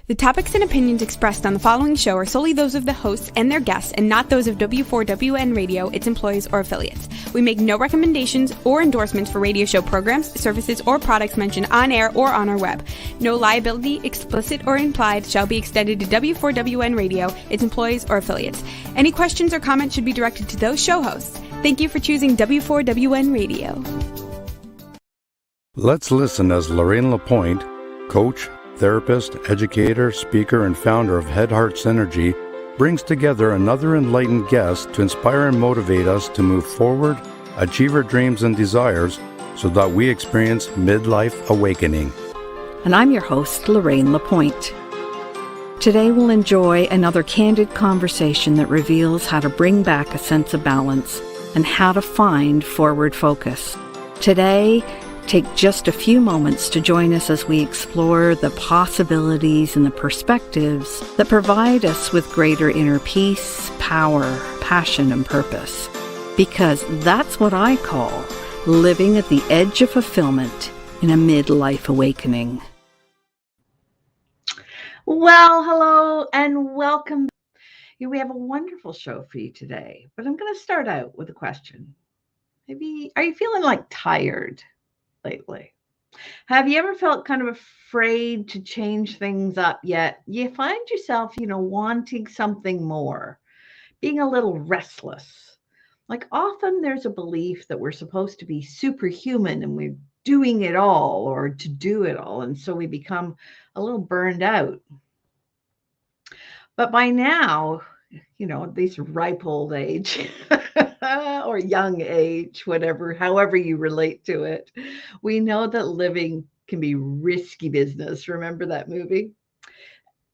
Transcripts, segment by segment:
The topics and opinions expressed on the following show are solely those of the hosts and their guests and not those of W4WN Radio, its employees, or affiliates. We make no recommendations or endorsements for radio show programs, services, or products mentioned on air or on our web. No liability, explicit or implied, shall be extended to W4WN Radio, its employees, or affiliates. Any questions or comments should be directed to those show hosts. Thank you for choosing W4WN Radio. Let's listen as Lorraine Lapointe, coach, therapist, educator, speaker, and founder of Head Heart Synergy, brings together another enlightened guest to inspire and motivate us to move forward, achieve our dreams and desires, so that we experience midlife awakening. And I'm your host, Lorraine Lapointe. Today we'll enjoy another candid conversation that reveals how to bring back a sense of balance and how to find forward focus. Today, take just a few moments to join us as we explore the possibilities and the perspectives that provide us with greater inner peace, power, passion, and purpose. Because that's what I call living at the edge of fulfillment in a midlife awakening. Well, hello and welcome. We have a wonderful show for you today, but I'm going to start out with a question. Maybe, are you feeling like tired lately? Have you ever felt kind of afraid to change things up, yet you find yourself, wanting something more, being a little restless? Like often there's a belief that we're supposed to be superhuman and we're doing it all or to do it all. And so we become a little burned out. But by now, these ripe old age or young age, however you relate to it, we know that living can be risky business. Remember that movie?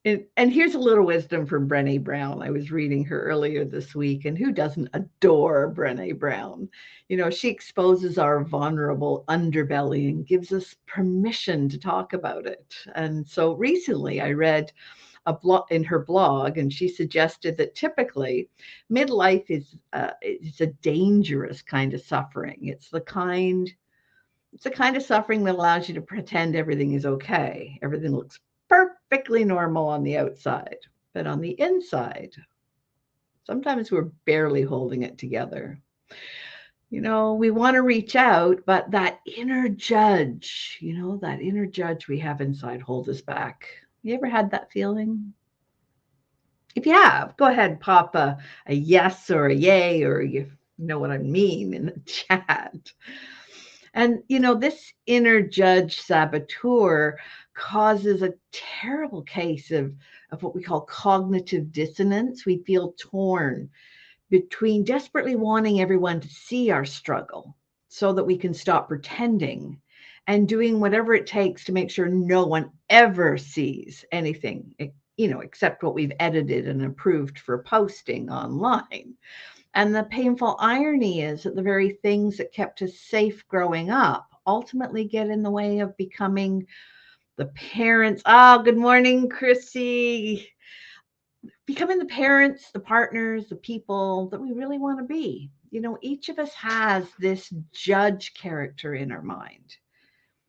And here's a little wisdom from Brené Brown. I was reading her earlier this week, and who doesn't adore Brené Brown? She exposes our vulnerable underbelly and gives us permission to talk about it. And so recently I read in her blog, and she suggested that typically midlife is a dangerous kind of suffering. It's the kind of suffering that allows you to pretend everything is okay. Everything looks perfectly normal on the outside, but on the inside, sometimes we're barely holding it together. We want to reach out, but that inner judge, that inner judge we have inside holds us back. You ever had that feeling? If you have, go ahead and pop a yes or a yay, or you know what I mean in the chat. And, this inner judge saboteur causes a terrible case of what we call cognitive dissonance. We feel torn between desperately wanting everyone to see our struggle so that we can stop pretending and doing whatever it takes to make sure no one ever sees anything, except what we've edited and approved for posting online. And the painful irony is that the very things that kept us safe growing up ultimately get in the way of becoming the parents. Good morning, Chrissy. Becoming the parents, the partners, the people that we really want to be. Each of us has this judge character in our mind.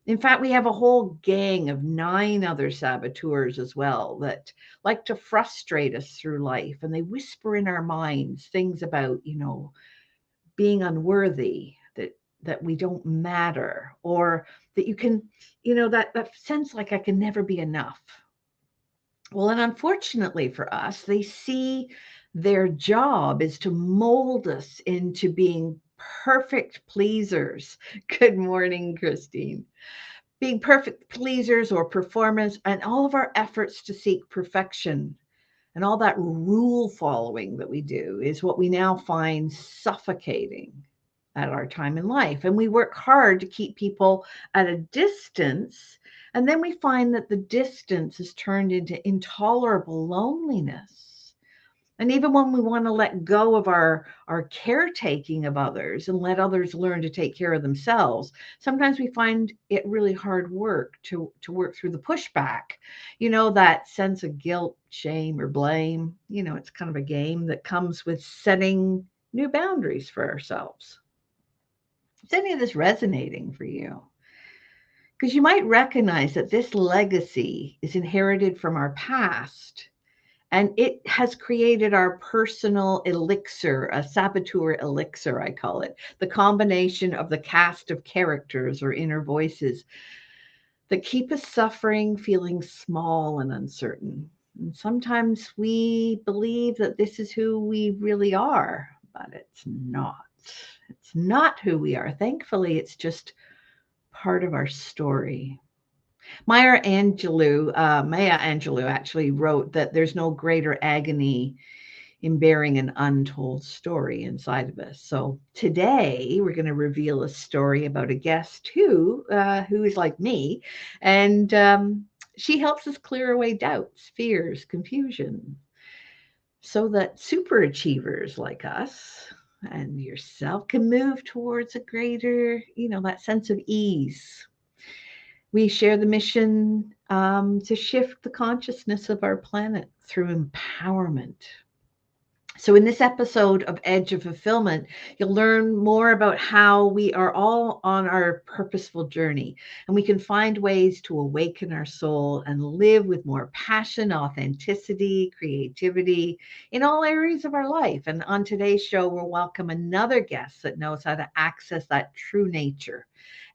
In fact, we have a whole gang of 9 other saboteurs as well that like to frustrate us through life. And they whisper in our minds things about, being unworthy, that we don't matter, or that you can, that sense like I can never be enough. Well, and unfortunately for us, they see their job is to mold us into being perfect pleasers. Good morning, Christine. Being perfect pleasers or performers, and all of our efforts to seek perfection and all that rule following that we do is what we now find suffocating at our time in life. And we work hard to keep people at a distance. And then we find that the distance is turned into intolerable loneliness. And even when we want to let go of our caretaking of others and let others learn to take care of themselves, sometimes we find it really hard work to work through the pushback. That sense of guilt, shame, or blame. It's kind of a game that comes with setting new boundaries for ourselves. Is any of this resonating for you? Because you might recognize that this legacy is inherited from our past, and it has created our personal elixir, a saboteur elixir, I call it, the combination of the cast of characters or inner voices that keep us suffering, feeling small and uncertain. And sometimes we believe that this is who we really are, but it's not. It's not who we are. Thankfully, it's just part of our story. Maya Angelou actually wrote that there's no greater agony in bearing an untold story inside of us. So today we're going to reveal a story about a guest who is like me, and she helps us clear away doubts, fears, confusion, so that super achievers like us and yourself can move towards a greater, that sense of ease. We share the mission to shift the consciousness of our planet through empowerment. So in this episode of Edge of Fulfillment, you'll learn more about how we are all on our purposeful journey, and we can find ways to awaken our soul and live with more passion, authenticity, creativity in all areas of our life. And on today's show, we'll welcome another guest that knows how to access that true nature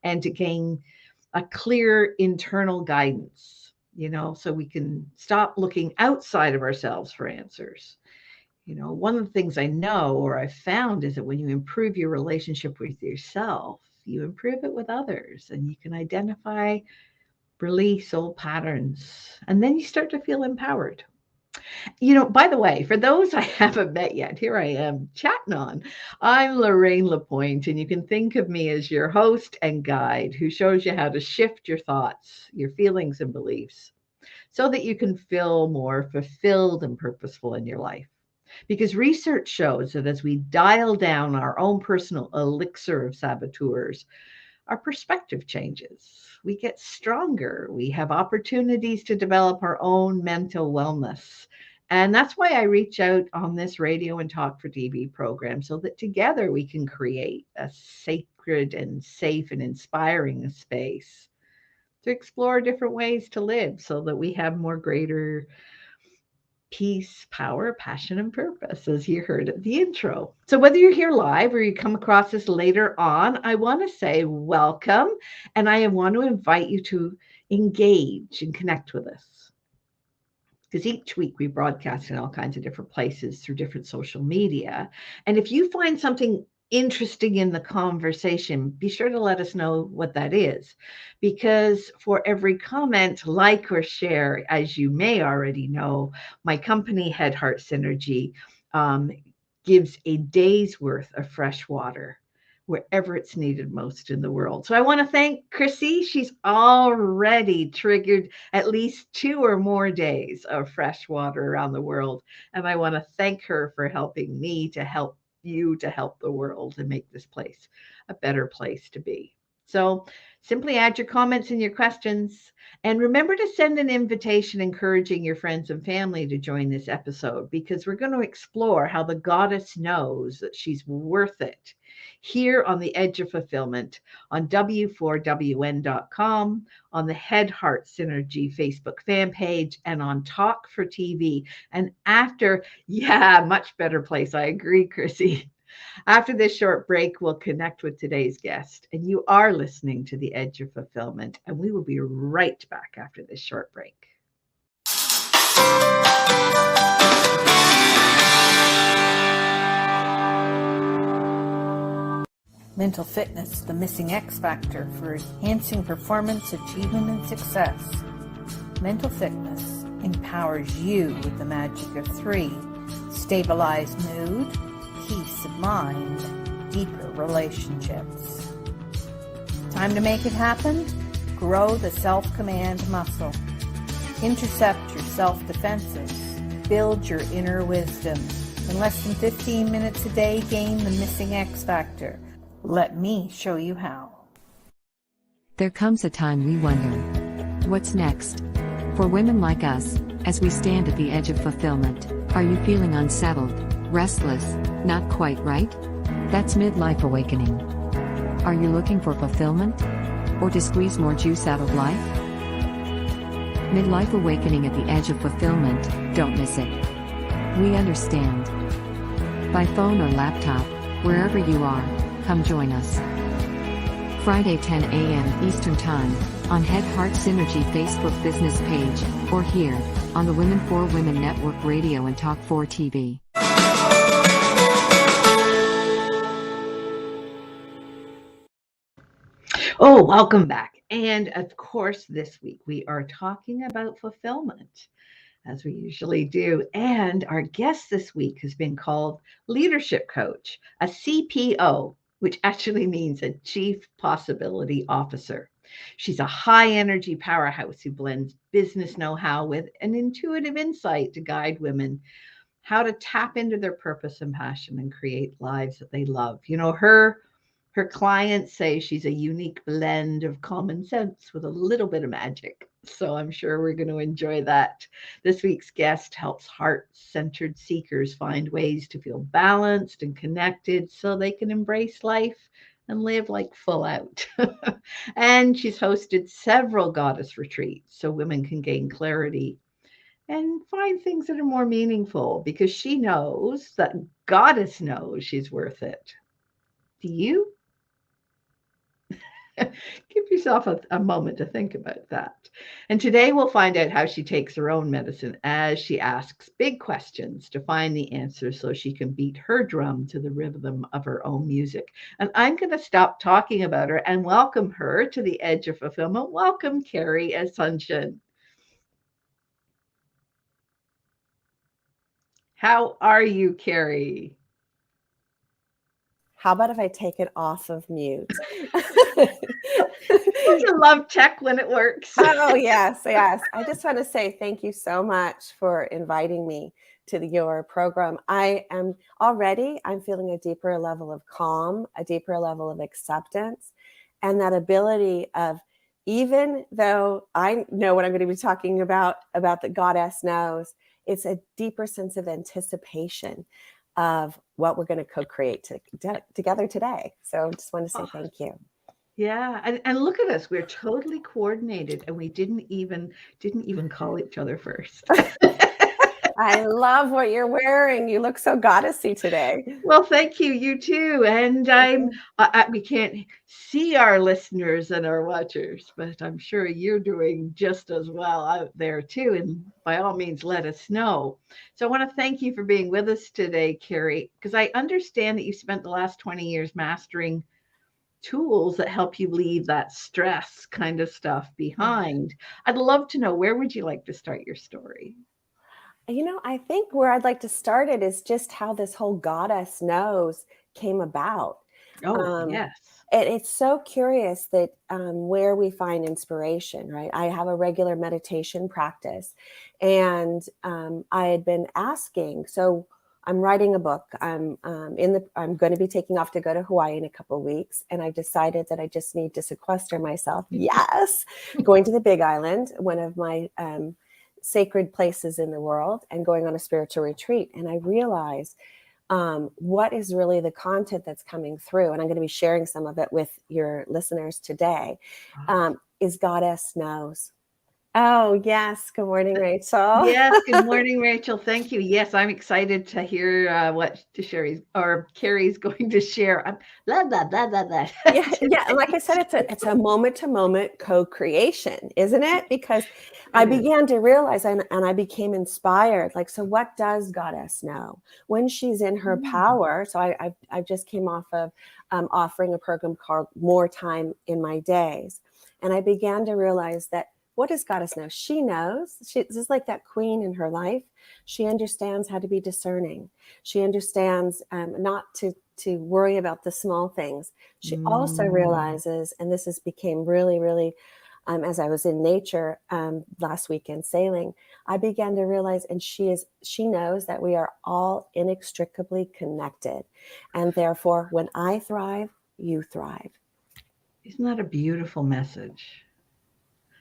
and to gain a clear internal guidance, so we can stop looking outside of ourselves for answers. One of the things I know or I've found is that when you improve your relationship with yourself, you improve it with others, and you can identify, release old patterns, and then you start to feel empowered. By the way, for those I haven't met yet, here I am chatting on. I'm Lorraine Lapointe, and you can think of me as your host and guide who shows you how to shift your thoughts, your feelings, and beliefs so that you can feel more fulfilled and purposeful in your life. Because research shows that as we dial down our own personal elixir of saboteurs, our perspective changes. We get stronger. We have opportunities to develop our own mental wellness. And that's why I reach out on this radio and talk for TV program, so that together we can create a sacred and safe and inspiring space to explore different ways to live so that we have more greater peace, power, passion, and purpose, as you heard at the intro. So whether you're here live or you come across this later on, I want to say welcome, and I want to invite you to engage and connect with us. Because each week we broadcast in all kinds of different places through different social media. And if you find something interesting in the conversation, be sure to let us know what that is. Because for every comment, like, or share, as you may already know, my company, Head Heart Synergy, gives a day's worth of fresh water wherever it's needed most in the world. So I want to thank Chrissy. She's already triggered at least 2 or more days of fresh water around the world. And I want to thank her for helping me to help you to help the world and make this place a better place to be. So simply add your comments and your questions, and remember to send an invitation encouraging your friends and family to join this episode, because we're going to explore how the goddess knows that she's worth it here on the Edge of Fulfillment on W4WN.com, on the Head Heart Synergy Facebook fan page, and on Talk for TV. And after, much better place. I agree, Chrissy. After this short break, we'll connect with today's guest. And you are listening to The Edge of Fulfillment, and we will be right back after this short break. Mental fitness, the missing X factor for enhancing performance, achievement, and success. Mental fitness empowers you with the magic of 3: stabilized mood, peace of mind, deeper relationships. Time to make it happen? Grow the self-command muscle. Intercept your self-defenses. Build your inner wisdom. In less than 15 minutes a day, gain the missing X factor. Let me show you how. There comes a time we wonder, what's next? For women like us, as we stand at the edge of fulfillment, are you feeling unsettled, restless, not quite right? That's midlife awakening. Are you looking for fulfillment? or to squeeze more juice out of life? Midlife awakening at the edge of fulfillment, don't miss it. We understand. By phone or laptop, wherever you are, come join us. Friday 10 a.m. Eastern Time, on Head Heart Synergy Facebook business page, or here, on the Women4 Women Network Radio and Talk 4 TV. Oh, welcome back. And of course, this week we are talking about fulfillment, as we usually do. And our guest this week has been called Leadership Coach, a CPO, which actually means a Chief Possibility Officer. She's a high energy powerhouse who blends business know-how with an intuitive insight to guide women how to tap into their purpose and passion and create lives that they love. You know, her clients say she's a unique blend of common sense with a little bit of magic. So I'm sure we're going to enjoy that. This week's guest helps heart-centered seekers find ways to feel balanced and connected so they can embrace life and live like full out. And she's hosted several goddess retreats so women can gain clarity and find things that are more meaningful, because she knows that goddess knows she's worth it. Do you? Give yourself a moment to think about that. And today we'll find out how she takes her own medicine as she asks big questions to find the answers so she can beat her drum to the rhythm of her own music. And I'm going to stop talking about her and welcome her to the Edge of Fulfillment. Welcome, Carrie Asuncion. How are you, Carrie? How about if I take it off of mute? Don't you love tech when it works? Oh, yes, yes. I just want to say thank you so much for inviting me to your program. I'm feeling a deeper level of calm, a deeper level of acceptance, and that ability of, even though I know what I'm going to be talking about the goddess knows, it's a deeper sense of anticipation of what we're going to co-create together today. So just want to say thank you. Yeah, and look at us. We're totally coordinated, and we didn't even call each other first. I love what you're wearing. You look so goddessy today. Well, thank you. You too. And we can't see our listeners and our watchers, but I'm sure you're doing just as well out there too. And by all means, let us know. So I want to thank you for being with us today, Carrie, because I understand that you spent the last 20 years mastering tools that help you leave that stress kind of stuff behind. I'd love to know, where would you like to start your story? I think where I'd like to start it is just how this whole goddess knows came about. Oh, yes. It's so curious that where we find inspiration, right? I have a regular meditation practice, and I had been asking, so I'm writing a book. I'm going to be taking off to go to Hawaii in a couple of weeks, and I decided that I just need to sequester myself. Yes, going to the Big Island, one of my sacred places in the world, and going on a spiritual retreat. And I realized what is really the content that's coming through, and I'm going to be sharing some of it with your listeners today, is Goddess Knows. Oh, yes. Good morning, Rachel. Yes. Good morning, Rachel. Thank you. Yes, I'm excited to hear what Carrie's going to share. Blah, blah, blah, blah, blah. Yeah. Like I said, it's a moment-to-moment co-creation, isn't it? Because I began to realize, and I became inspired. Like, so what does Goddess know when she's in her power? So I just came off of offering a program called More Time in My Days. And I began to realize that, what does Goddess know? She knows. She's just like that queen in her life. She understands how to be discerning. She understands not to worry about the small things. She also realizes, and this became really, really, as I was in nature last weekend sailing, I began to realize, and she knows that we are all inextricably connected. And therefore, when I thrive, you thrive. Isn't that a beautiful message?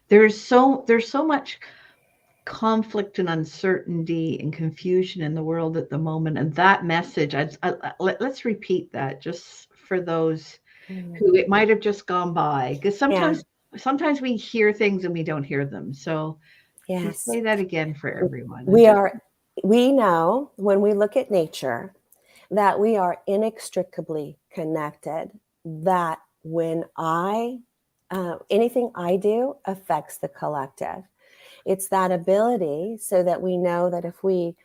There's so much conflict and uncertainty and confusion in the world at the moment. And that message, let's repeat that just for those who it might have just gone by. Because Yeah. sometimes we hear things and we don't hear them. So can you Yes. say that again for everyone? We know when we look at nature that we are inextricably connected, that when anything I do affects the collective. It's that ability so that we know that if we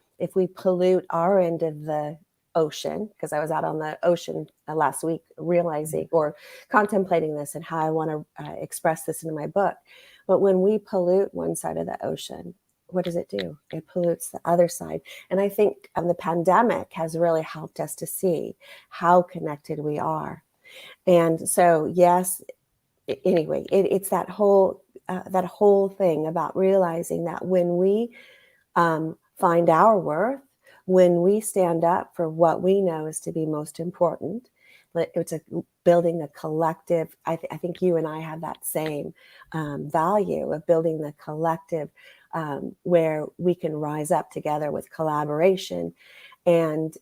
pollute our end of the ocean, because I was out on the ocean last week realizing or contemplating this and how I want to express this in my book. But when we pollute one side of the ocean, what does it do? It pollutes the other side. And I think the pandemic has really helped us to see how connected we are. And so, yes, anyway, it's that whole thing about realizing that when we find our worth, when we stand up for what we know is to be most important, it's building the collective. I think you and I have that same value of building the collective, where we can rise up together with collaboration. And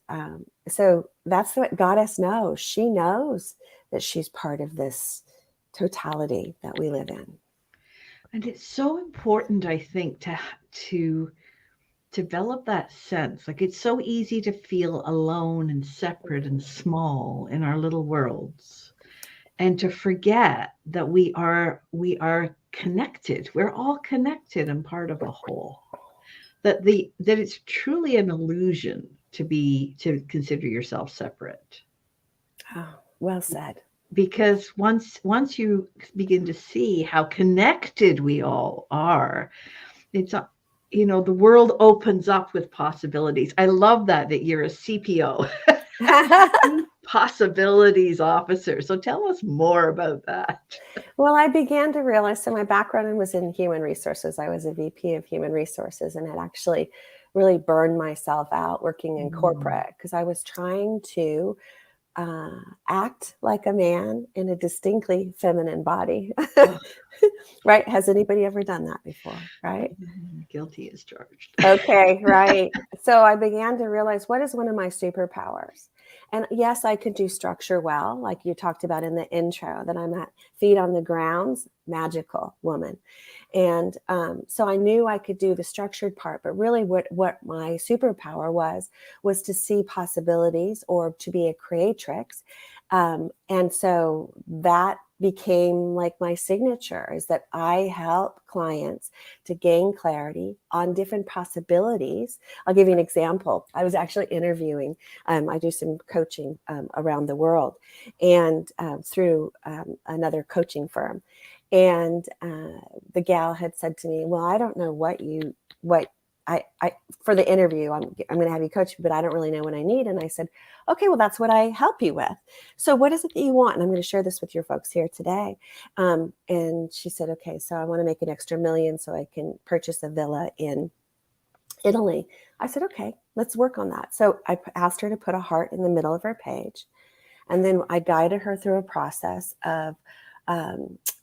so that's what Goddess knows. She knows that she's part of this totality that we live in. And it's so important, I think, to develop that sense. Like, it's so easy to feel alone and separate and small in our little worlds, and to forget that we are connected. We're all connected and part of a whole. That it's truly an illusion to consider yourself separate. Oh, well said. Because once you begin to see how connected we all are, it's the world opens up with possibilities. I love that you're a CPO, possibilities officer. So tell us more about that. Well, I began to realize, so my background was in human resources. I was a VP of human resources and had actually really burned myself out working in corporate because I was trying to act like a man in a distinctly feminine body. Right? Has anybody ever done that before? Right? Guilty as charged. Okay, right. So I began to realize, what is one of my superpowers? And yes, I could do structure well, like you talked about in the intro, that I'm at feet on the grounds, magical woman. And so I knew I could do the structured part, but really what my superpower was to see possibilities or to be a creatrix. And so that became like my signature, is that I help clients to gain clarity on different possibilities. I'll give you an example. I was actually interviewing, I do some coaching around the world, and through another coaching firm. And the gal had said to me, well, I don't know what I for the interview, I'm going to have you coach, but I don't really know what I need. And I said, okay, well, that's what I help you with. So what is it that you want? And I'm going to share this with your folks here today. And she said, okay, so I want to make an extra $1 million so I can purchase a villa in Italy. I said, okay, let's work on that. So I asked her to put a heart in the middle of her page. And then I guided her through a process of,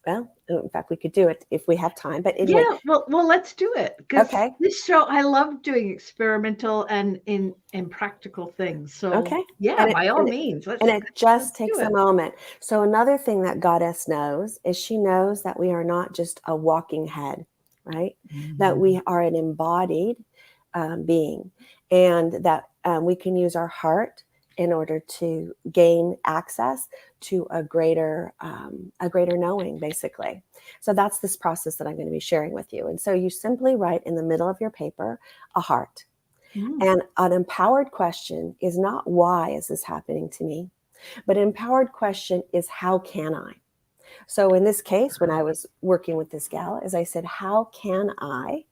well, in fact, we could do it if we have time. But anyway. Yeah, well, let's do it. Okay. This show, I love doing experimental and practical things. So okay. Yeah, by all means. And it just takes a moment. So another thing that Goddess knows is she knows that we are not just a walking head, right? Mm-hmm. That we are an embodied being, and that we can use our heart in order to gain access to a greater knowing, basically. So that's this process that I'm going to be sharing with you. And so you simply write in the middle of your paper a heart. And an empowered question is not, why is this happening to me? But an empowered question is, how can I? So in this case, when I was working with this gal, as I said, how can I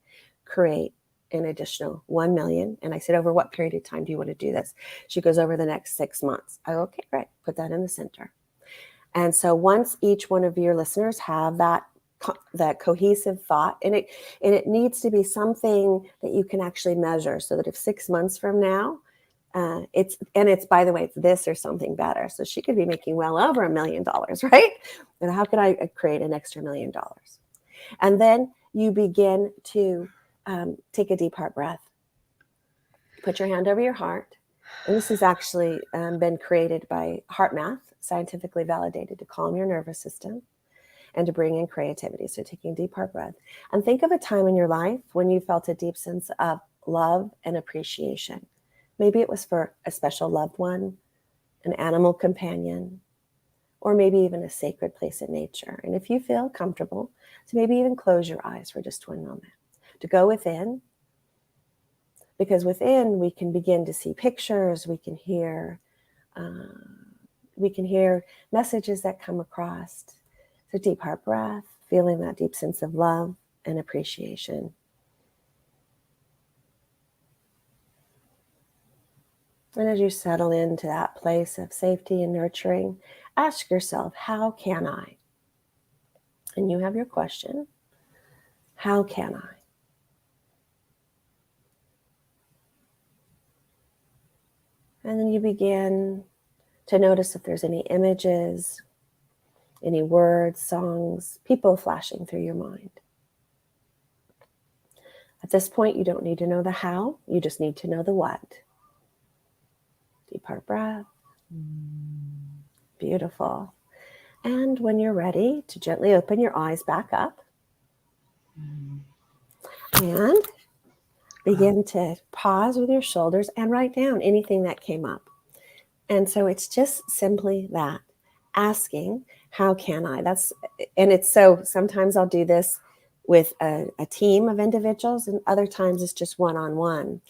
create an additional 1 million? And I said, over what period of time do you want to do this? She goes, over the next 6 months. I go, okay, great. Put that in the center. And so once each one of your listeners have that cohesive thought, and it needs to be something that you can actually measure, so that if 6 months from now, it's by the way, it's this or something better. So she could be making well over $1 million, right? And how can I create an extra $1 million? And then you begin to take a deep heart breath. Put your hand over your heart And this has actually been created by heart math, scientifically validated to calm your nervous system and to bring in creativity. So taking a deep heart breath. And think of a time in your life when you felt a deep sense of love and appreciation. Maybe it was for a special loved one, an animal companion, or maybe even a sacred place in nature. And if you feel comfortable, to maybe even close your eyes for just one moment, to go within, because within we can begin to see pictures, we can hear messages that come across. So deep heart breath, feeling that deep sense of love and appreciation. And as you settle into that place of safety and nurturing, ask yourself, how can I? And you have your question, how can I? And then you begin to notice if there's any images, any words, songs, people flashing through your mind. At this point, you don't need to know the how, you just need to know the what. Deep heart breath. Beautiful. And when you're ready, to gently open your eyes back up and begin to pause with your shoulders and write down anything that came up. And so it's just simply that, asking, how can I? And it's so, sometimes I'll do this with a team of individuals, and other times it's just one-on-one.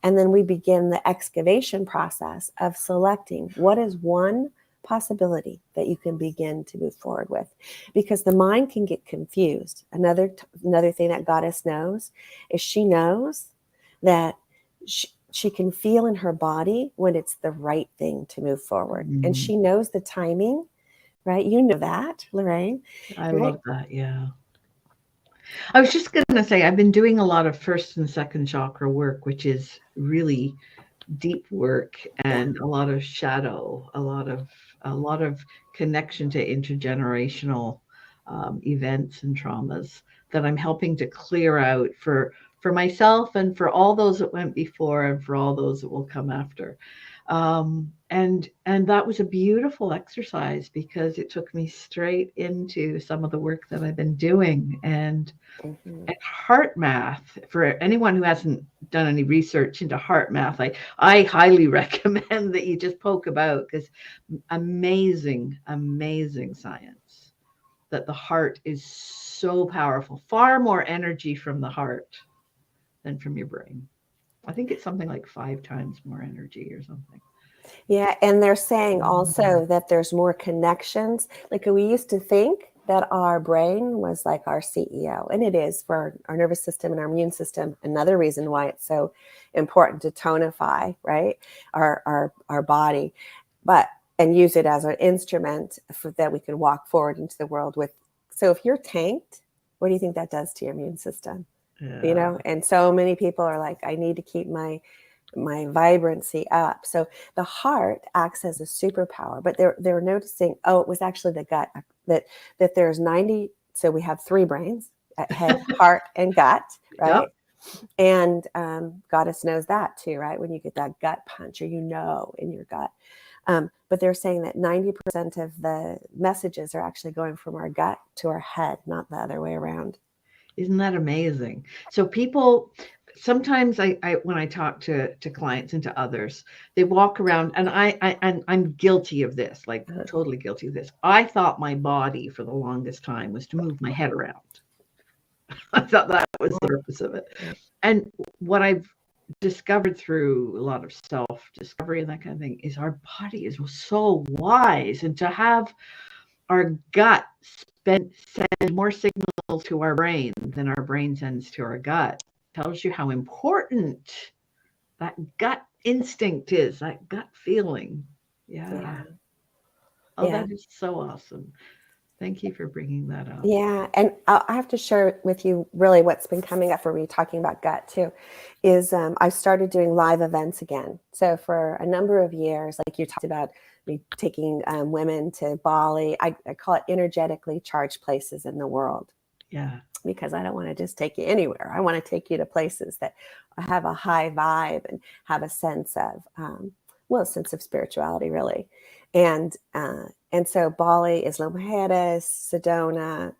And then we begin the excavation process of selecting what is one possibility that you can begin to move forward with, because the mind can get confused. Another thing that Goddess knows is she knows that she can feel in her body when it's the right thing to move forward. And she knows the timing, right? You know that, Lorraine. I love that. Yeah. I was just going to say, I've been doing a lot of first and second chakra work, which is really deep work and a lot of shadow, a lot of connection to intergenerational events and traumas that I'm helping to clear out for myself and for all those that went before and for all those that will come after. And that was a beautiful exercise because it took me straight into some of the work that I've been doing. And heart math, for anyone who hasn't done any research into heart math, I highly recommend that you just poke about, because amazing science that the heart is so powerful, far more energy from the heart than from your brain. I think it's something like 5 times more energy or something. Yeah, and they're saying also that there's more connections. Like we used to think that our brain was like our CEO, and it is for our nervous system and our immune system. Another reason why it's so important to tonify, right, our body, and use it as an instrument that we can walk forward into the world with. So if you're tanked, what do you think that does to your immune system? Yeah. You know, and so many people are like, I need to keep my vibrancy up. So the heart acts as a superpower, but they're noticing, it was actually the gut, that there's 90. So we have 3 brains, head, heart, and gut, right? Yep. And Goddess knows that too, right? When you get that gut punch, or in your gut. But they're saying that 90% of the messages are actually going from our gut to our head, not the other way around. Isn't that amazing? So people, sometimes I when I talk to clients and to others, they walk around, and I'm guilty of this, like totally guilty of this. I thought my body for the longest time was to move my head around. I thought that was the purpose of it. And what I've discovered through a lot of self-discovery and that kind of thing is our body is so wise, and to have our gut send more signals to our brain than our brain sends to our gut tells you how important that gut instinct is, that gut feeling. Yeah. That is so awesome. Thank you for bringing that up. Yeah. And I have to share with you really what's been coming up for me talking about gut too, is I've started doing live events again. So for a number of years, like you talked about, me taking women to Bali, I call it energetically charged places in the world. Yeah. Because I don't want to just take you anywhere. I want to take you to places that have a high vibe and have a sense of well, a sense of spirituality, really. And so Bali, Isla Mujeres, Sedona,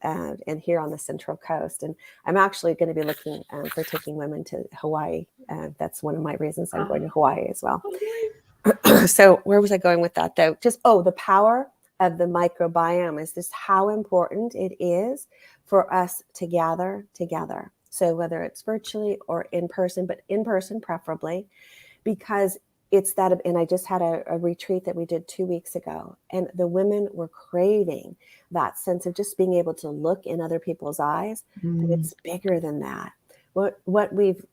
and here on the Central Coast. And I'm actually going to be looking for taking women to Hawaii. That's one of my reasons I'm going to Hawaii as well. So where was I going with that, though? Just, the power of the microbiome is just how important it is for us to gather together. So whether it's virtually or in person, but in person preferably, because it's that. And I just had a retreat that we did 2 weeks ago, and the women were craving that sense of just being able to look in other people's eyes, but it's bigger than that. What we've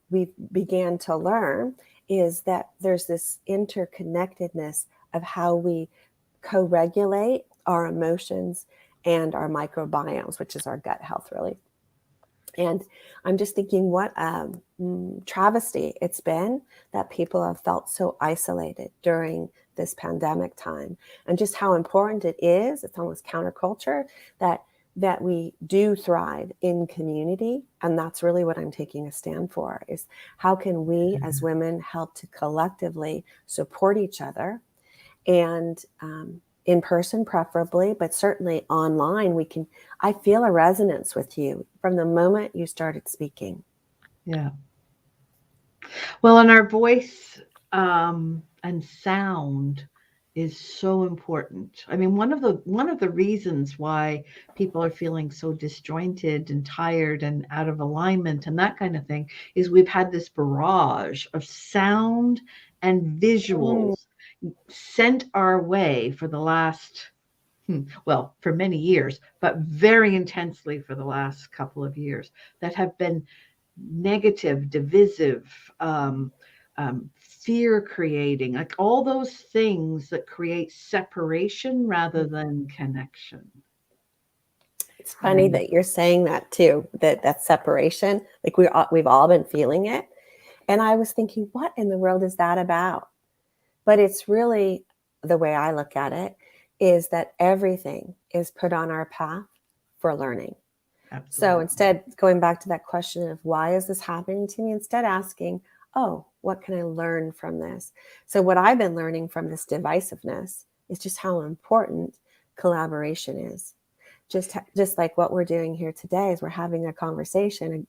began to learn is that there's this interconnectedness of how we co-regulate our emotions and our microbiomes, which is our gut health, really. And I'm just thinking what travesty it's been that people have felt so isolated during this pandemic time, and just how important it is. It's almost counterculture that we do thrive in community. And that's really what I'm taking a stand for, is how can we as women help to collectively support each other, and in person preferably, but certainly online. I feel a resonance with you from the moment you started speaking. Yeah. Well, and our voice and sound is so important. I mean, one of the reasons why people are feeling so disjointed and tired and out of alignment and that kind of thing is we've had this barrage of sound and visuals sent our way for the last, well, for many years, but very intensely for the last couple of years, that have been negative, divisive, fear creating, like all those things that create separation rather than connection. It's funny that you're saying that too, that separation, like we've all been feeling it. And I was thinking, what in the world is that about? But it's really, the way I look at it, is that everything is put on our path for learning. Absolutely. So instead, going back to that question of why is this happening to me, instead asking, what can I learn from this? So what I've been learning from this divisiveness is just how important collaboration is. Just like what we're doing here today is we're having a conversation, and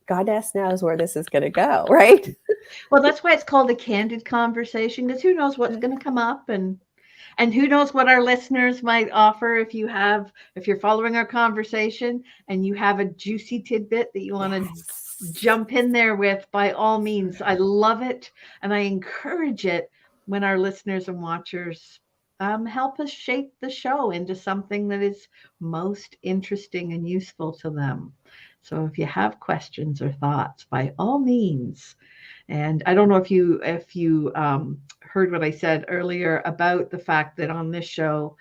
goddess knows where this is going to go, right? Well, that's why it's called a candid conversation, because who knows what's going to come up, and who knows what our listeners might offer. If you're following our conversation and you have a juicy tidbit that you want to jump in there with, by all means. I love it, and I encourage it when our listeners and watchers help us shape the show into something that is most interesting and useful to them. So if you have questions or thoughts, by all means. And I don't know if you heard what I said earlier about the fact that on this show,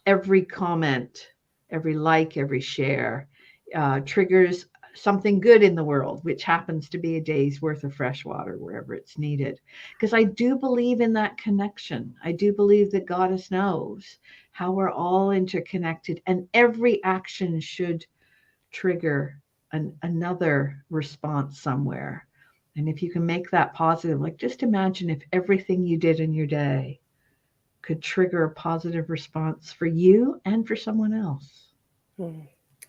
every comment, every like, every share triggers something good in the world, which happens to be a day's worth of fresh water wherever it's needed. Because I do believe in that connection. I do believe that Goddess knows how we're all interconnected, and every action should trigger another response somewhere. And if you can make that positive, like just imagine if everything you did in your day could trigger a positive response for you and for someone else.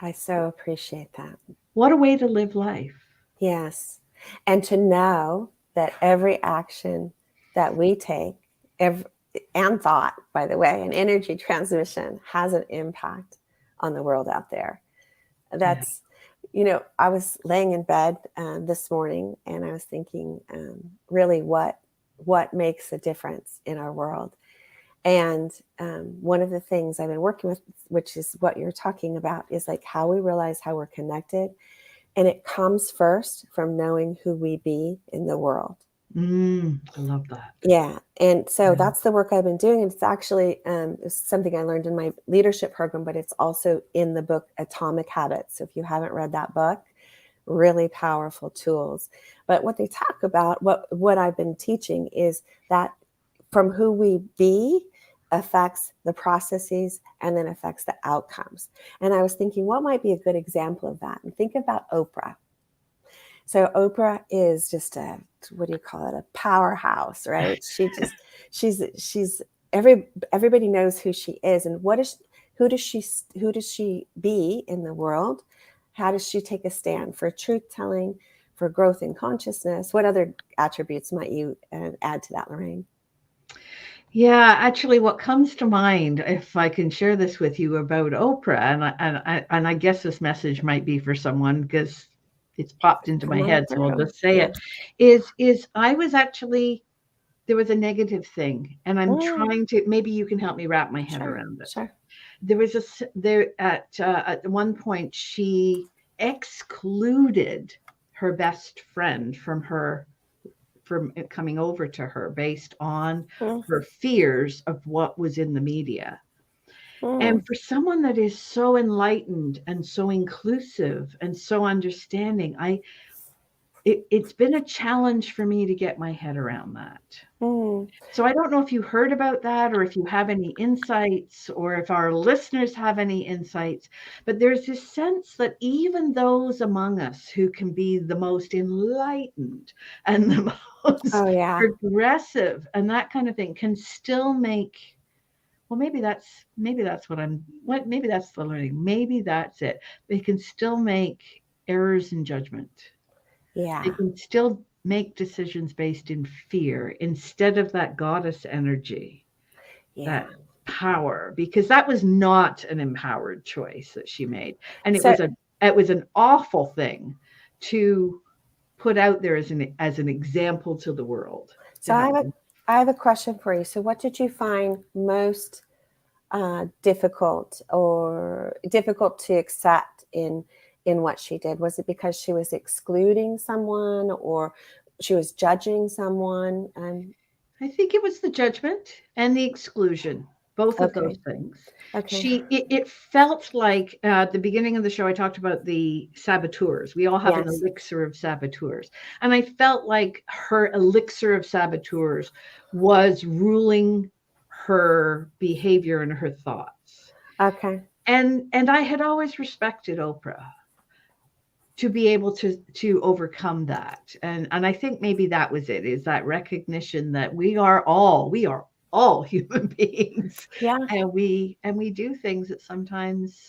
I so appreciate that. What a way to live life. Yes. And to know that every action that we take, and thought, by the way, and energy transmission has an impact on the world out there. That's, I was laying in bed this morning, and I was thinking really what makes a difference in our world. And one of the things I've been working with, which is what you're talking about, is like how we realize how we're connected. And it comes first from knowing who we be in the world. I love that. Yeah. And so that's the work I've been doing. And it's actually it's something I learned in my leadership program, but it's also in the book Atomic Habits. So if you haven't read that book, really powerful tools. But what they talk about, what I've been teaching, is that from who we be affects the processes and then affects the outcomes. And I was thinking, what might be a good example of that? And think about Oprah. So Oprah is just a, what do you call it? A powerhouse, right? She's everybody knows who she is, and who does she be in the world? How does she take a stand for truth telling, for growth in consciousness? What other attributes might you add to that, Lorraine? Yeah, actually, what comes to mind, if I can share this with you about Oprah, and I guess this message might be for someone because it's popped into my Come on head, so I'll through. just say Yes. it, is I was actually, there was a negative thing, and I'm Mm, trying to, maybe you can help me wrap my head sure, around it. sure. There was there at one point she excluded her best friend from coming over to her based on Mm, her fears of what was in the media. mm. And for someone that is so enlightened and so inclusive and so understanding, it's been a challenge for me to get my head around that. Mm. So I don't know if you heard about that or if you have any insights or if our listeners have any insights, but there's this sense that even those among us who can be the most enlightened and the most Oh yeah. progressive and that kind of thing can still make, well, maybe that's maybe that's the learning. Maybe that's it. They can still make errors in judgment. They Yeah. can still make decisions based in fear instead of that goddess energy, Yeah. that power, because that was not an empowered choice that she made. And So it was an awful thing to put out there as an example to the world. so I have a question for you. So what did you find most difficult to accept in what she did? Was it because she was excluding someone or she was judging someone? I think it was the judgment and the exclusion, both of those Okay. things. Okay. It felt like at the beginning of the show, I talked about the saboteurs. We all have an Yes. elixir of saboteurs. And I felt like her elixir of saboteurs was ruling her behavior and her thoughts. Okay. And I had always respected Oprah to be able to overcome that. And I think maybe that was it, is that recognition that we are all human beings. Yeah. And we do things that sometimes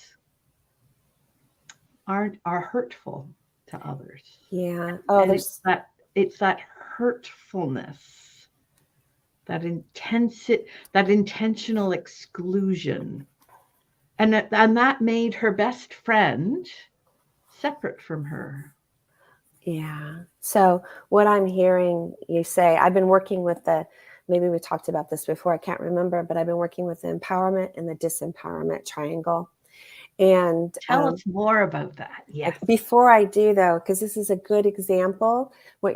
are hurtful to others. Yeah. Oh, And there's it's that hurtfulness, that intentional exclusion. And that made her best friend separate from her. Yeah. So what I'm hearing you say, I've been working with maybe we talked about this before, I can't remember, but I've been working with the empowerment and the disempowerment triangle. And Tell us more about that. Yes. before I do though, because this is a good example, what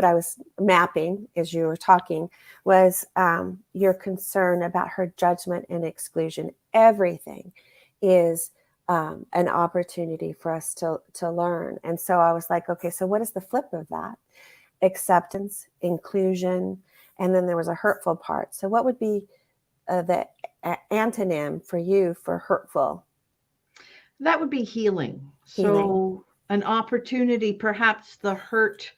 I was mapping as you were talking was your concern about her judgment and exclusion. Everything is an opportunity for us to learn. And so I was like, okay, so what is the flip of that? Acceptance, inclusion, and then there was a hurtful part. So what would be the antonym for you for hurtful? That would be healing. So an opportunity, perhaps the hurt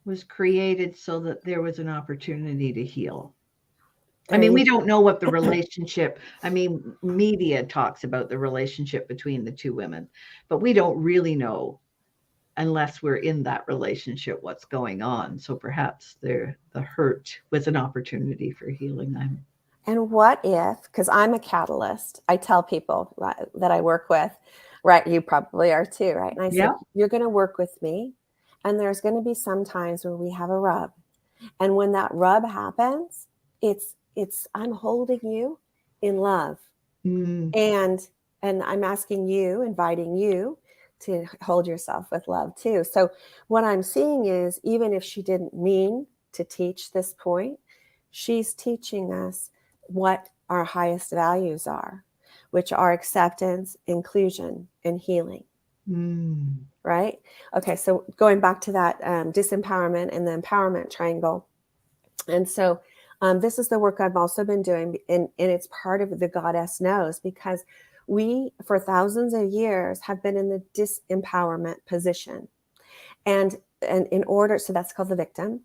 was created so that there was an opportunity to heal. I mean, we don't know what the relationship, media talks about the relationship between the two women, but we don't really know unless we're in that relationship what's going on. So perhaps the hurt was an opportunity for healing. And what if, because I'm a catalyst, I tell people that I work with, right? You probably are too, right? And I said, you're going to work with me, and there's going to be some times where we have a rub. And when that rub happens, it's I'm holding you in love. And I'm asking you, inviting you to hold yourself with love too. So what I'm seeing is, even if she didn't mean to teach this point, she's teaching us what our highest values are, which are acceptance, inclusion, and healing. Right? Okay, so going back to that disempowerment and the empowerment triangle. And so this is the work I've also been doing, and it's part of the Goddess Knows, because we, for thousands of years, have been in the disempowerment position. And and in order, so that's called the victim.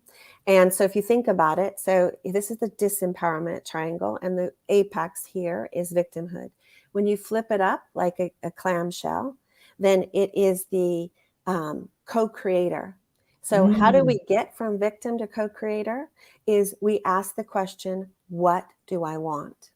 And so if you think about it, so this is the disempowerment triangle, and the apex here is victimhood. When you flip it up like a clamshell, then it is the co-creator. So how do we get from victim to co-creator? Is we ask the question, what do I want?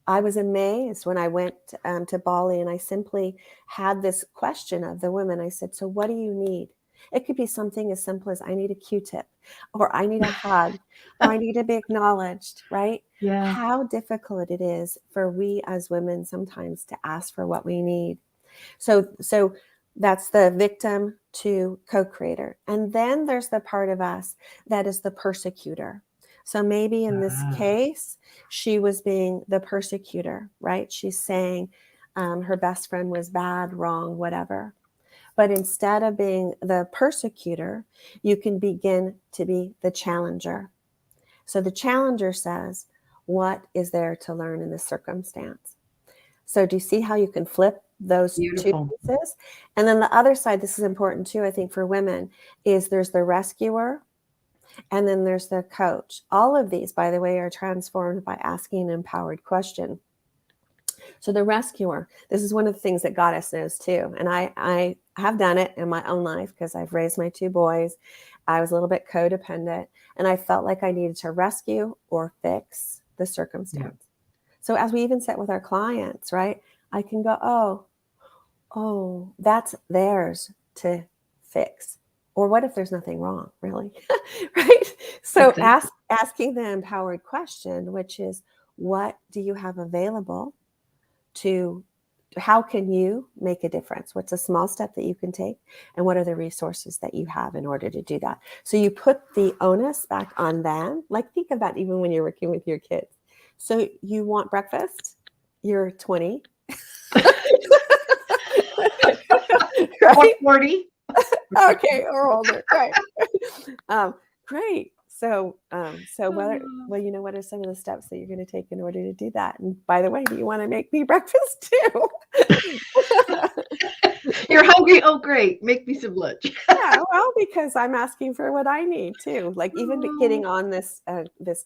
I was amazed when I went to Bali, and I simply had this question of the women. I said, so what do you need? It could be something as simple as I need a Q-tip, or I need a hug, or I need to be acknowledged, right? Yeah. How difficult it is for we as women sometimes to ask for what we need. So that's the victim to co-creator. And then there's the part of us that is the persecutor. So maybe in this case, she was being the persecutor, right? She's saying her best friend was bad, wrong, whatever. But instead of being the persecutor, you can begin to be the challenger. So the challenger says, what is there to learn in this circumstance? So do you see how you can flip those Beautiful. two pieces? And then the other side, this is important too, I think, for women, is there's the rescuer, and then there's the coach. All of these, by the way, are transformed by asking an empowered question. So the rescuer, this is one of the things that Goddess knows too. And I have done it in my own life because I've raised my two boys. I was a little bit codependent, and I felt like I needed to rescue or fix the circumstance. Yeah. So as we even sit with our clients, right, I can go, oh, that's theirs to fix. Or what if there's nothing wrong, really? Right? So exactly. Asking the empowered question, which is, what do you have available to, how can you make a difference? What's a small step that you can take? And what are the resources that you have in order to do that? So you put the onus back on them. Like, think about even when you're working with your kids. So you want breakfast? You're 20. Right? 40. Okay, or older, right? Great. So what are some of the steps that you're going to take in order to do that? And by the way, do you want to make me breakfast too? You're hungry? Oh, great. Make me some lunch. Yeah, well, because I'm asking for what I need too. Like even getting on this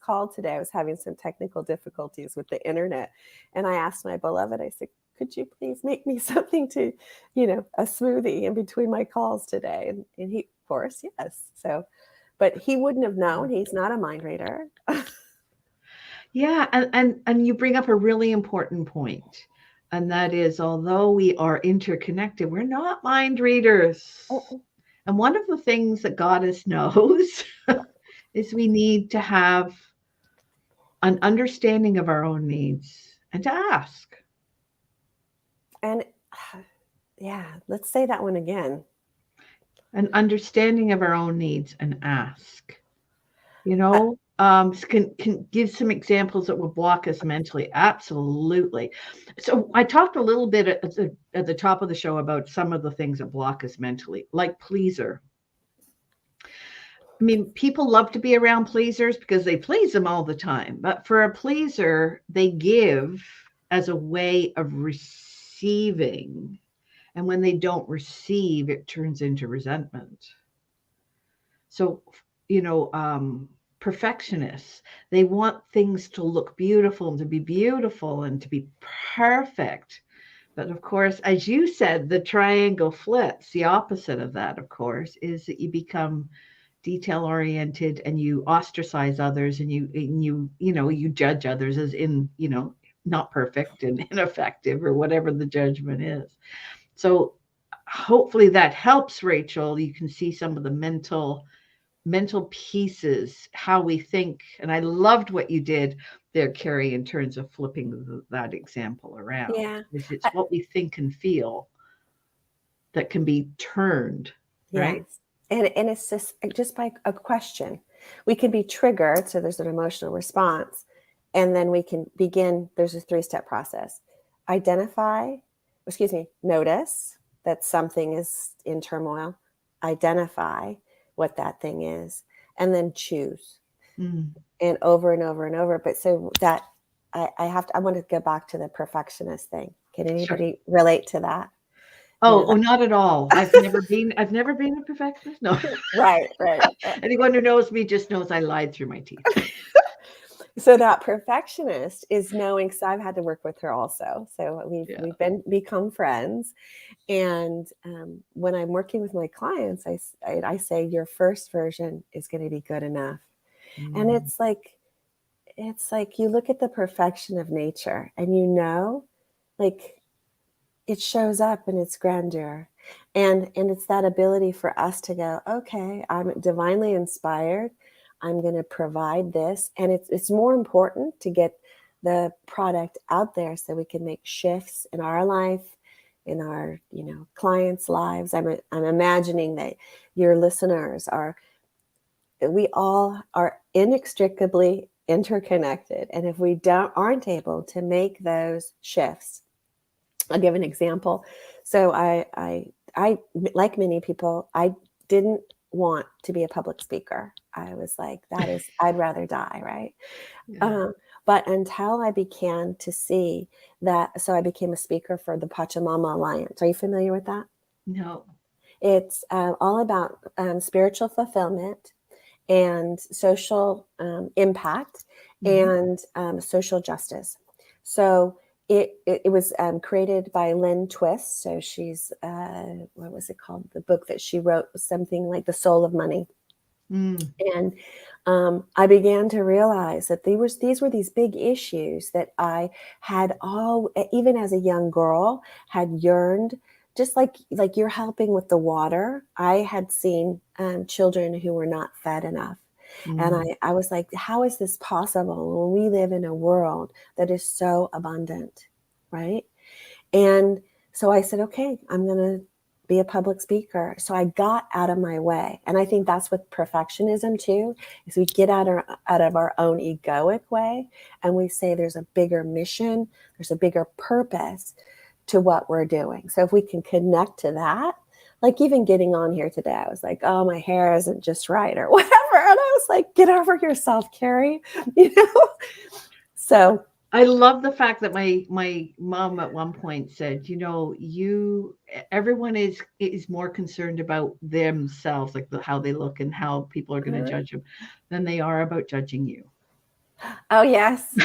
call today, I was having some technical difficulties with the internet, and I asked my beloved, I said, could you please make me something to, a smoothie in between my calls today? And he, of course, yes. So, but he wouldn't have known. He's not a mind reader. Yeah. And you bring up a really important point. And that is, although we are interconnected, we're not mind readers. Oh. And one of the things that Goddess knows is we need to have an understanding of our own needs and to ask. And yeah, let's say that one again. An understanding of our own needs and ask. Can give some examples that will block us mentally. Absolutely. So I talked a little bit at the top of the show about some of the things that block us mentally, like pleaser. I mean, people love to be around pleasers because they please them all the time. But for a pleaser, they give as a way of receiving. And when they don't receive, it turns into resentment. So, perfectionists, they want things to look beautiful and to be beautiful and to be perfect. But of course, as you said, the triangle flips. The opposite of that, of course, is that you become detail oriented and you ostracize others, and you judge others as not perfect and ineffective or whatever the judgment is. So hopefully that helps, Rachel. You can see some of the mental pieces, how we think. And I loved what you did there, Carrie, in terms of flipping that example around. Yeah. It's what we think and feel that can be turned, right? Yes. And it's just by a question. We can be triggered, so there's an emotional response. And then we can begin, there's a 3-step process. Notice that something is in turmoil. Identify what that thing is, and then choose. And over and over and over. But so that I want to go back to the perfectionist thing. Can anybody relate to that? Oh, not at all. I've never been a perfectionist. No. Right. Anyone who knows me just knows I lied through my teeth. So that perfectionist is knowing, because I've had to work with her also. So we've become friends. And when I'm working with my clients, I say your first version is going to be good enough. And it's like you look at the perfection of nature, and like it shows up in its grandeur. And it's that ability for us to go, okay, I'm divinely inspired. I'm going to provide this. And it's more important to get the product out there so we can make shifts in our life, in our, clients' lives. I'm imagining that your listeners we all are inextricably interconnected. And if we aren't able to make those shifts, I'll give an example. So I like many people, I didn't want to be a public speaker. I was like, I'd rather die, right? Yeah. But until I began to see that, so I became a speaker for the Pachamama Alliance. Are you familiar with that? No. It's all about spiritual fulfillment and social impact and social justice. So it was created by Lynn Twist. So she's, what was it called? The book that she wrote was something like The Soul of Money. And I began to realize that these were these big issues that I had even as a young girl, had yearned. Just like you're helping with the water, I had seen children who were not fed enough. And I was like, how is this possible when we live in a world that is so abundant, right? And so I said, okay, I'm going to be a public speaker. So I got out of my way. And I think that's with perfectionism too, is we get out of our own egoic way and we say there's a bigger mission, there's a bigger purpose to what we're doing. So if we can connect to that, like even getting on here today, I was like, oh, my hair isn't just right or whatever. And I was like, get over yourself, Carrie. So I love the fact that my mom at one point said, everyone is more concerned about themselves, like how they look and how people are going to judge them, than they are about judging you. Oh, yes.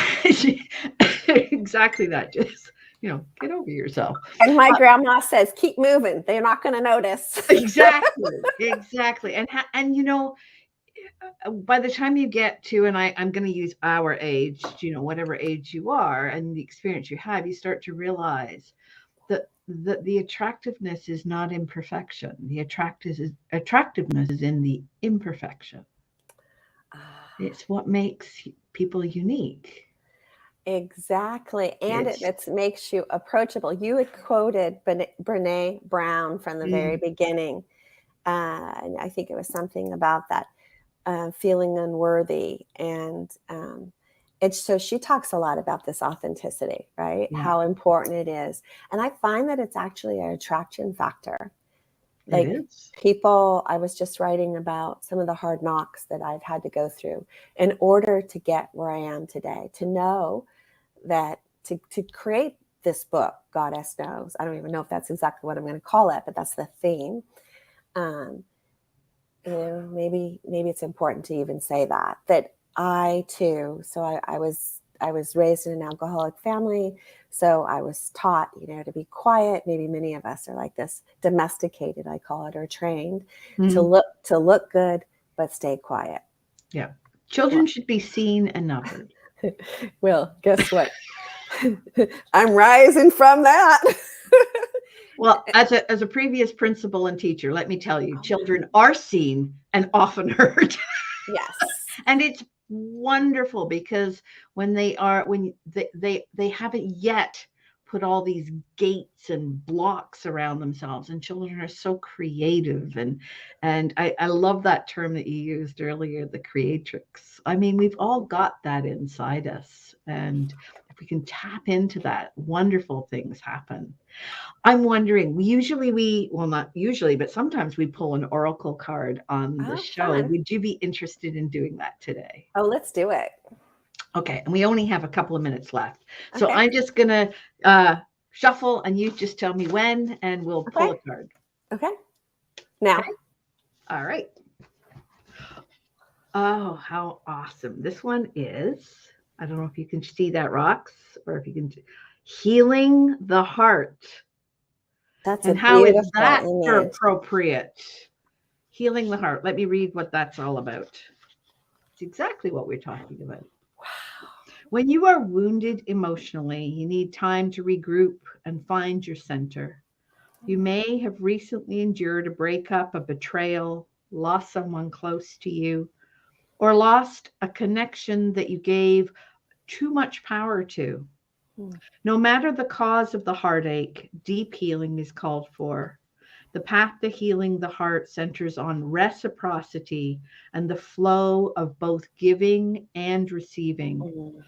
Exactly that. Just, get over yourself. And my grandma says, keep moving. They're not going to notice. Exactly. And by the time you get to, and I'm going to use our age, whatever age you are and the experience you have, you start to realize that the attractiveness is not in perfection. The attractiveness is in the imperfection. It's what makes people unique. Exactly. And it makes you approachable. You had quoted Brene Brown from the very beginning. And I think it was something about that feeling unworthy. And so she talks a lot about this authenticity, right? Yeah. How important it is. And I find that it's actually an attraction factor. Like people, I was just writing about some of the hard knocks that I've had to go through in order to get where I am today, to know that to create this book, Goddess Knows. I don't even know if that's exactly what I'm going to call it, but that's the theme. Maybe it's important to even say that I too. So I was raised in an alcoholic family. So I was taught, to be quiet. Maybe many of us are like this, domesticated, I call it, or trained to look good, but stay quiet. Yeah. Children should be seen and not heard. Well, guess what? I'm rising from that. Well, as a previous principal and teacher, let me tell you, children are seen and often heard. Yes. And it's wonderful because when they haven't yet put all these gates and blocks around themselves, and children are so creative. And I love that term that you used earlier, the creatrix. I mean, we've all got that inside us. And if we can tap into that, wonderful things happen. I'm wondering, not usually, but sometimes we pull an oracle card on the show. Fun. Would you be interested in doing that today? Oh, let's do it. Okay. And we only have a couple of minutes left. So I'm just going to shuffle, and you just tell me when, and we'll pull a card. Okay. Now. Okay. All right. Oh, how awesome. This one is, I don't know if you can see that, Rox, or if you can, healing the heart. That's and a how is beautiful that image. appropriate? Healing the heart. Let me read what that's all about. It's exactly what we're talking about. Wow. When you are wounded emotionally, you need time to regroup and find your center. You may have recently endured a breakup, a betrayal, lost someone close to you, or lost a connection that you gave too much power to. No matter the cause of the heartache, deep healing is called for. The path to healing the heart centers on reciprocity and the flow of both giving and receiving.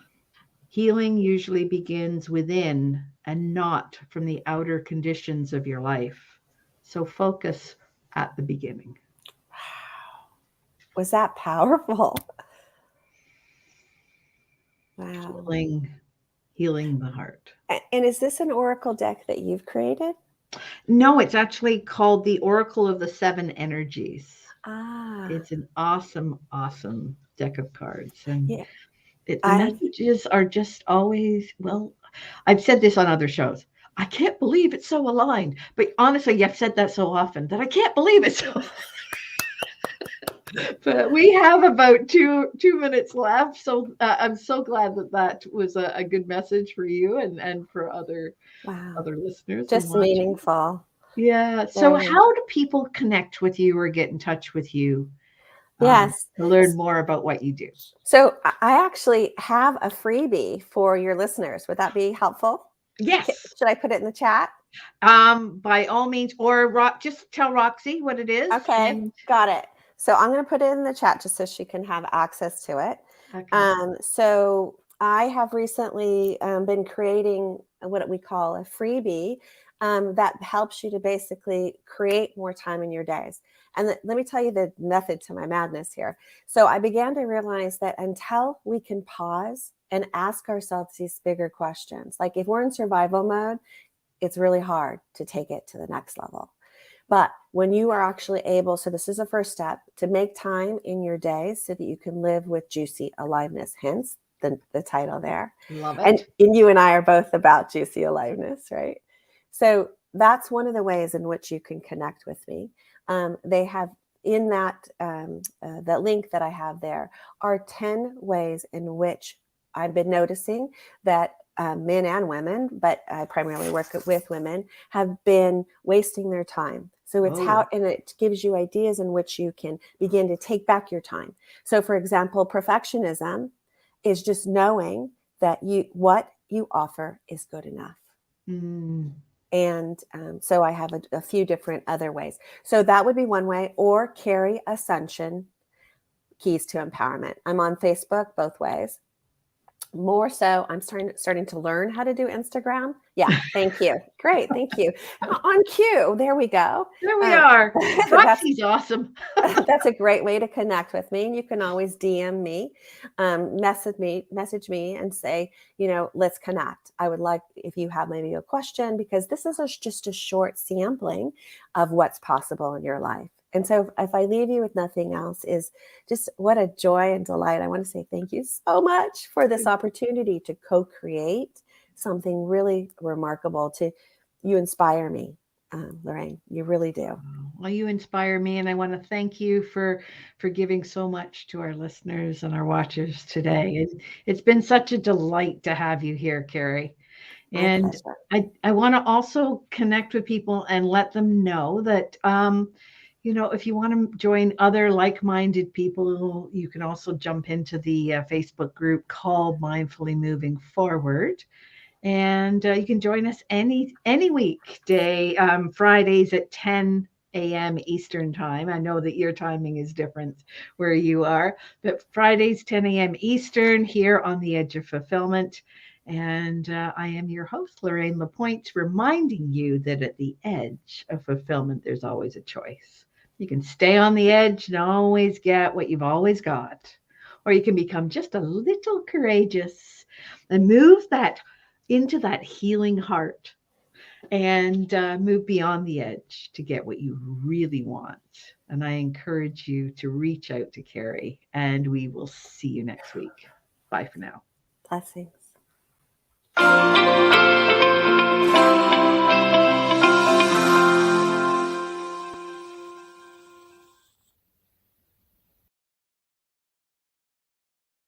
Healing usually begins within and not from the outer conditions of your life. So focus at the beginning. Wow. Was that powerful? Wow. Healing the heart. And is this an oracle deck that you've created? No, it's actually called the Oracle of the Seven Energies. Ah. It's an awesome, awesome deck of cards. And yeah. the messages are just always, well, I've said this on other shows. I can't believe it's so aligned. But honestly, I've said that so often that I can't believe it so. But we have about two minutes left. So I'm so glad that was a good message for you and for other listeners. Just meaningful. Yeah. So how do people connect with you or get in touch with you? Yes. To learn more about what you do. So I actually have a freebie for your listeners. Would that be helpful? Yes. Should I put it in the chat? By all means, or just tell Roxy what it is. Okay. Got it. So I'm going to put it in the chat just so she can have access to it. Okay. So I have recently been creating what we call a freebie that helps you to basically create more time in your days. And let me tell you the method to my madness here. So I began to realize that until we can pause and ask ourselves these bigger questions, like if we're in survival mode, it's really hard to take it to the next level. But when you are actually able, so this is a first step, to make time in your day so that you can live with juicy aliveness, hence the title there. Love it. And you and I are both about juicy aliveness, right? So that's one of the ways in which you can connect with me. They have in that link that I have there are 10 ways in which I've been noticing that men and women, but I primarily work with women, have been wasting their time. So it's and it gives you ideas in which you can begin to take back your time. So for example, perfectionism is just knowing that what you offer is good enough. And so I have a few different other ways. So that would be one way, or Carrie Asuncion, Keys to Empowerment. I'm on Facebook both ways. More so, I'm starting to learn how to do Instagram. Yeah, thank you. Great, thank you. On cue, there we go. There we are. Roxy's awesome. That's a great way to connect with me. And you can always DM me, message me and say, let's connect. I would like if you have maybe a question, because this is just a short sampling of what's possible in your life. And so if I leave you with nothing else, is just what a joy and delight. I want to say thank you so much for this opportunity to co-create something really remarkable. You inspire me, Lorraine. You really do. Well, you inspire me, and I want to thank you for giving so much to our listeners and our watchers today. It's been such a delight to have you here, Carrie. And I want to also connect with people and let them know that if you want to join other like-minded people, you can also jump into the Facebook group called Mindfully Moving Forward. And you can join us any weekday, Fridays at 10 a.m. Eastern time. I know that your timing is different where you are, but Fridays, 10 a.m. Eastern here on the Edge of Fulfillment. And I am your host, Lorraine LaPointe, reminding you that at the edge of fulfillment, there's always a choice. You can stay on the edge and always get what you've always got, or you can become just a little courageous and move that into that healing heart and move beyond the edge to get what you really want. And I encourage you to reach out to Carrie, and we will see you next week. Bye for now. Blessings.